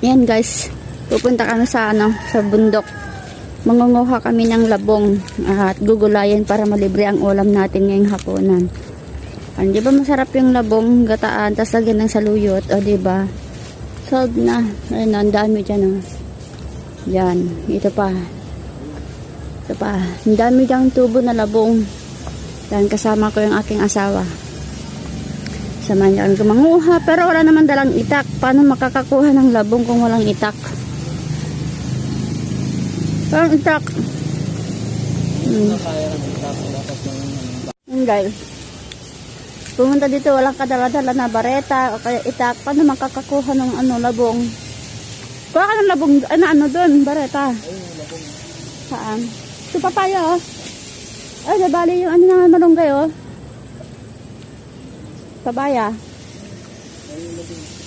Yan guys, pupunta kami sa sa bundok. Mangunguha kami ng labong at gugulayan para malibre ang ulam natin ngayong hapunan. Di ba masarap yung labong gataan tas lagyan ng saluyot, o di ba? Solved na. Ayun, ang dami diyan, oh. Yan, ito pa. Ito pa. Ang dami diyang tubo na labong. Yan, kasama ko yung aking asawa. Samahan niya kami manguha, pero wala naman dalang itak. Paano makakakuha ng labong kung walang itak? Walang itak. Guys, pumunta dito, walang kadala-dala na bareta o kaya itak. Paano makakakuha ng labong? Kuha ka ng labong, ano doon, bareta? Labong. Saan? Ito papaya, oh. Ay, nabali yung na malunggay, oh. Pabaya. Ayun, labong.